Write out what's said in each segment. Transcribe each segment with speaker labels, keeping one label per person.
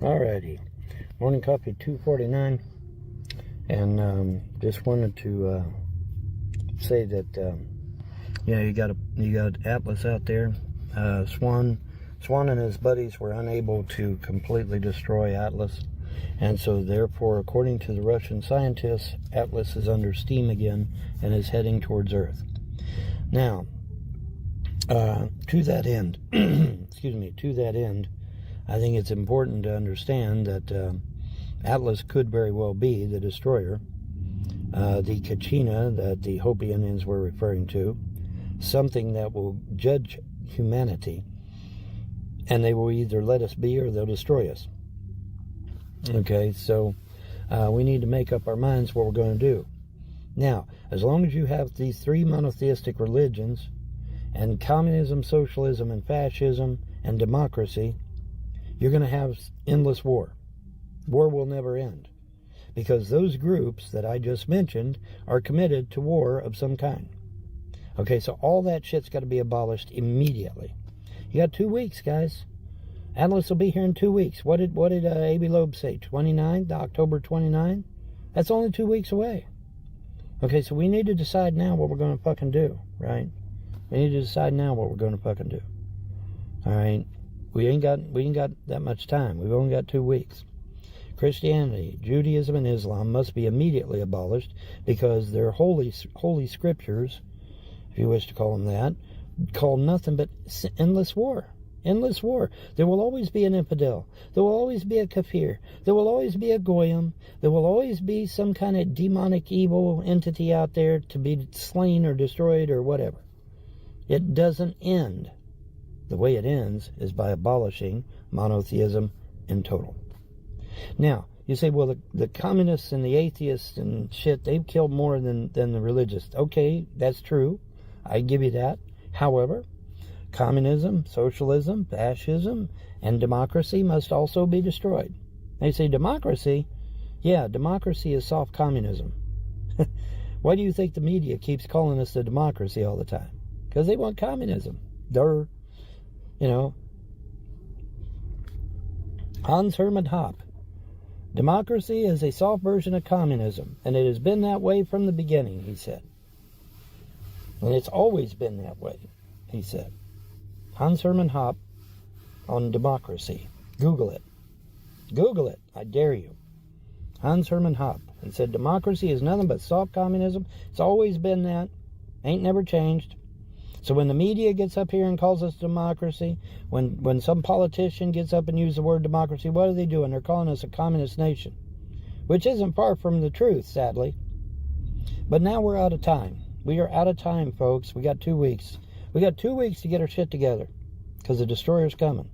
Speaker 1: Alrighty, morning coffee 249, and just wanted to say that you got Atlas out there. Swan and his buddies were unable to completely destroy Atlas, and so therefore, according to the Russian scientists, Atlas is under steam again and is heading towards Earth. Now, to that end, I think it's important to understand that Atlas could very well be the destroyer, the Kachina that the Hopi Indians were referring to, something that will judge humanity, and they will either let us be or they'll destroy us. Okay, so we need to make up our minds what we're going to do. Now, as long as you have these three monotheistic religions, and communism, socialism, and fascism, and democracy, you're going to have endless war. War will never end, because those groups that I just mentioned are committed to war of some kind. Okay, so all that shit's got to be abolished immediately. You got 2 weeks, guys. Atlas will be here in 2 weeks. What did A.B. Loeb say? October 29? That's only 2 weeks away. Okay, so we need to decide now what we're going to fucking do, right? We need to decide now what we're going to fucking do. All right? We ain't got that much time. We've only got 2 weeks. Christianity, Judaism, and Islam must be immediately abolished because their holy scriptures, if you wish to call them that, call nothing but endless war. Endless war. There will always be an infidel. There will always be a kafir. There will always be a goyim. There will always be some kind of demonic evil entity out there to be slain or destroyed or whatever. It doesn't end. The way it ends is by abolishing monotheism in total. Now, you say, well, the communists and the atheists and shit, they've killed more than the religious. Okay, that's true. I give you that. However, communism, socialism, fascism, and democracy must also be destroyed. They say democracy? Yeah, democracy is soft communism. Why do you think the media keeps calling us the democracy all the time? Because they want communism. Duh. You know. Hans Hermann Hoppe. Democracy is a soft version of communism, and it has been that way from the beginning, he said. And it's always been that way, he said. Hans Hermann Hoppe on democracy. Google it. Google it. I dare you. Hans Hermann Hoppe. And said democracy is nothing but soft communism. It's always been that. Ain't never changed. So when the media gets up here and calls us democracy, when some politician gets up and uses the word democracy, what are they doing? They're calling us a communist nation, which isn't far from the truth, sadly. But now we're out of time. We are out of time, folks. We got 2 weeks. We got 2 weeks to get our shit together because the destroyer's coming.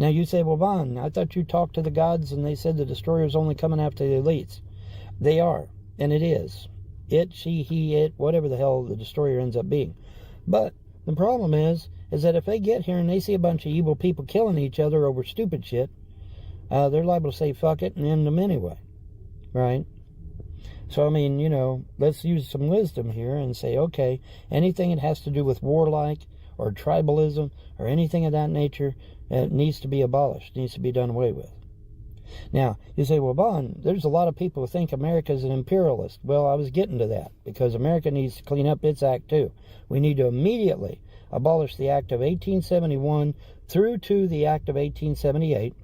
Speaker 1: Now you say, well, Vaughn, I thought you talked to the gods and they said the destroyer's only coming after the elites. They are, and it is. It, she, he, it, whatever the hell the destroyer ends up being. But the problem is that if they get here and they see a bunch of evil people killing each other over stupid shit, they're liable to say fuck it and end them anyway. Right? So, I mean, let's use some wisdom here and say, okay, anything that has to do with warlike or tribalism or anything of that nature needs to be abolished, needs to be done away with. Now, you say, well, Bon, there's a lot of people who think America is an imperialist. Well, I was getting to that because America needs to clean up its act too. We need to immediately abolish the Act of 1871 through to the Act of 1878,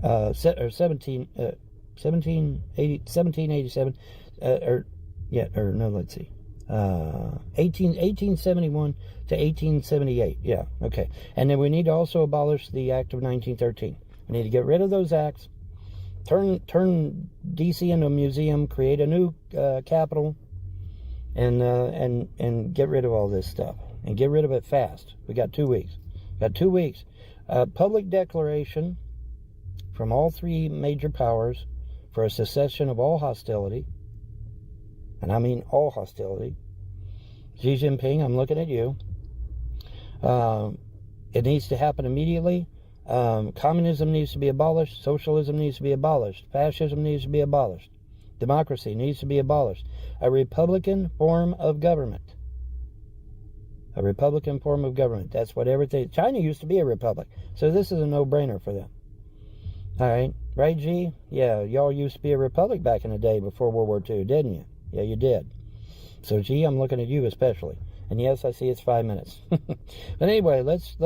Speaker 1: 1787, 1871 to 1878, yeah, okay. And then we need to also abolish the Act of 1913. We need to get rid of those acts, turn D.C. into a museum, create a new capital, and get rid of all this stuff. And get rid of it fast. We got 2 weeks. Got 2 weeks. Public declaration from all three major powers for a cessation of all hostility. And I mean all hostility. Xi Jinping, I'm looking at you. It needs to happen immediately. Communism needs to be abolished. Socialism needs to be abolished. Fascism needs to be abolished. Democracy needs to be abolished. A Republican form of government. A Republican form of government. That's what everything... China used to be a republic. So this is a no-brainer for them. All right. Right, G? Yeah, y'all used to be a republic back in the day before World War II, didn't you? Yeah, you did. So, G, I'm looking at you especially. And yes, I see it's 5 minutes. But anyway, let's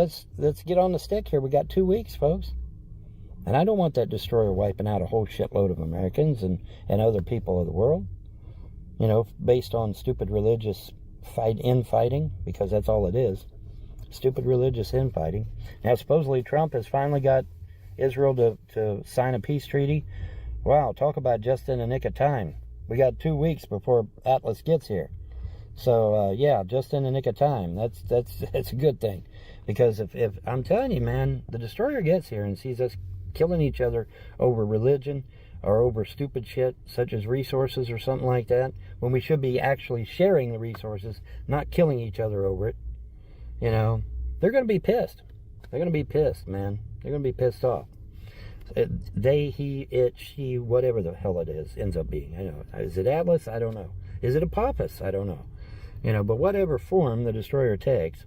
Speaker 1: get on the stick here. We got 2 weeks, folks. And I don't want that destroyer wiping out a whole shitload of Americans and other people of the world. You know, based on stupid religious infighting, because that's all it is. Stupid religious infighting. Now, supposedly Trump has finally got Israel to sign a peace treaty. Wow, talk about just in the nick of time. We got 2 weeks before Atlas gets here. So, yeah, just in the nick of time. That's a good thing. Because if I'm telling you, man, the destroyer gets here and sees us killing each other over religion or over stupid shit such as resources or something like that, when we should be actually sharing the resources, not killing each other over it, you know, they're going to be pissed. They're going to be pissed, man. They're going to be pissed off. They, he, it, she, whatever the hell it is, ends up being. I know. Is it Atlas? I don't know. Is it Apophis? I don't know. You know, but whatever form the destroyer takes,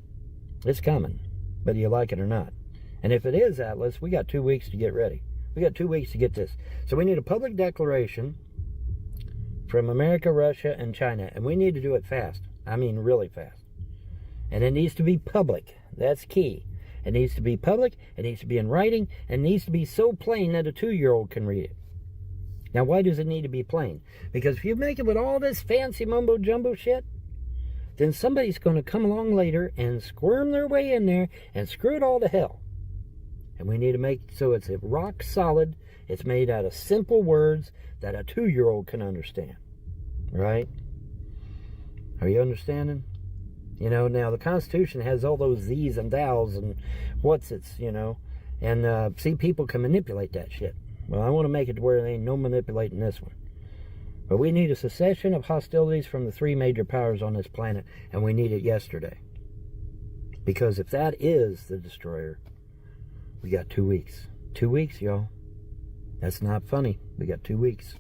Speaker 1: it's coming, whether you like it or not. And if it is Atlas, we got 2 weeks to get ready. We got 2 weeks to get this. So we need a public declaration from America, Russia, and China. And we need to do it fast. I mean, really fast. And it needs to be public. That's key. It needs to be public, it needs to be in writing, and it needs to be so plain that a 2-year-old can read it. Now, why does it need to be plain? Because if you make it with all this fancy mumbo-jumbo shit, then somebody's going to come along later and squirm their way in there and screw it all to hell. And we need to make it so it's rock solid, it's made out of simple words that a 2-year-old can understand. Right? Are you understanding? You know, now the Constitution has all those these and thous and what's it's, you know. And, see, people can manipulate that shit. Well, I want to make it to where there ain't no manipulating this one. But we need a cessation of hostilities from the 3 major powers on this planet, and we need it yesterday. Because if that is the destroyer, we got 2 weeks. 2 weeks, y'all. That's not funny. We got 2 weeks.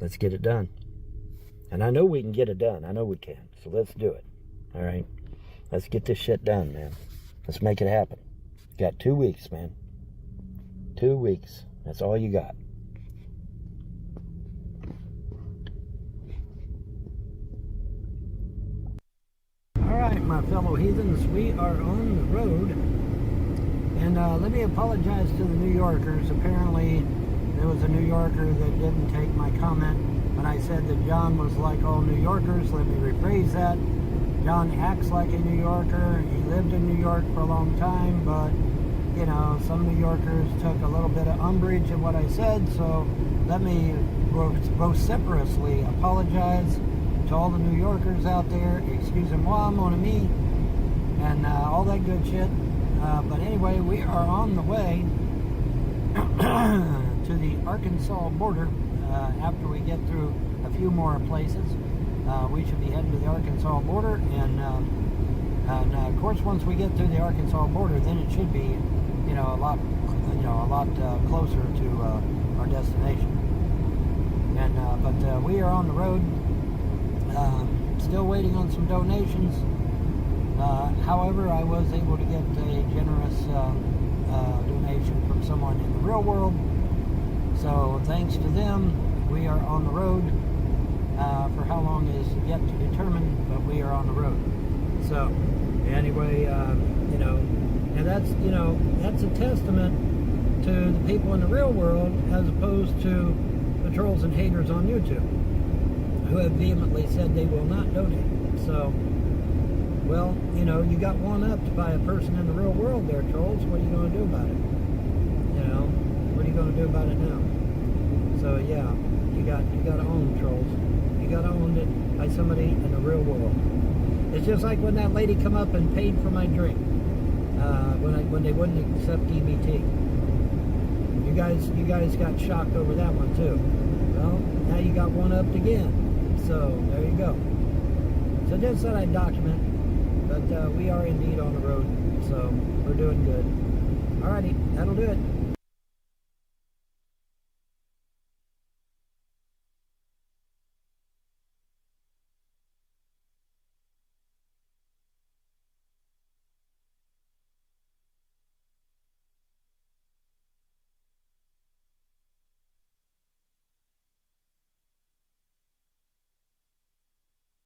Speaker 1: Let's get it done. And I know we can get it done. I know we can. So let's do it. All right? Let's get this shit done, man. Let's make it happen. Got 2 weeks, man. 2 weeks. That's all you got. All right, my fellow heathens, we are on the road. And let me apologize to the New Yorkers. Apparently, there was a New Yorker that didn't take my comment when I said that John was like all New Yorkers. Let me rephrase that. John acts like a New Yorker. He lived in New York for a long time, but, you know, some New Yorkers took a little bit of umbrage at what I said, so let me vociferously apologize to all the New Yorkers out there. Excusez-moi, mon ami, and all that good shit. But anyway, we are on the way to the Arkansas border after we get through a few more places. We should be heading to the Arkansas border, and of course, once we get through the Arkansas border, then it should be, you know, a lot closer to our destination. And but we are on the road, still waiting on some donations. However, I was able to get a generous donation from someone in the real world. So thanks to them, we are on the road. For how long is yet to determine, but we are on the road. So, anyway, you know, and that's, you know, that's a testament to the people in the real world as opposed to the trolls and haters on YouTube who have vehemently said they will not donate. So, well, you know, you got one up by a person in the real world there, trolls. What are you going to do about it? You know, what are you going to do about it now? So, yeah, you got to own trolls. Got owned it by somebody in the real world. It's just like when that lady come up and paid for my drink when they wouldn't accept EBT. You guys got shocked over that one too. Well, now you got one up again. So there you go. So just thought I'd document, but we are indeed on the road, so we're doing good. Alrighty, that'll do it.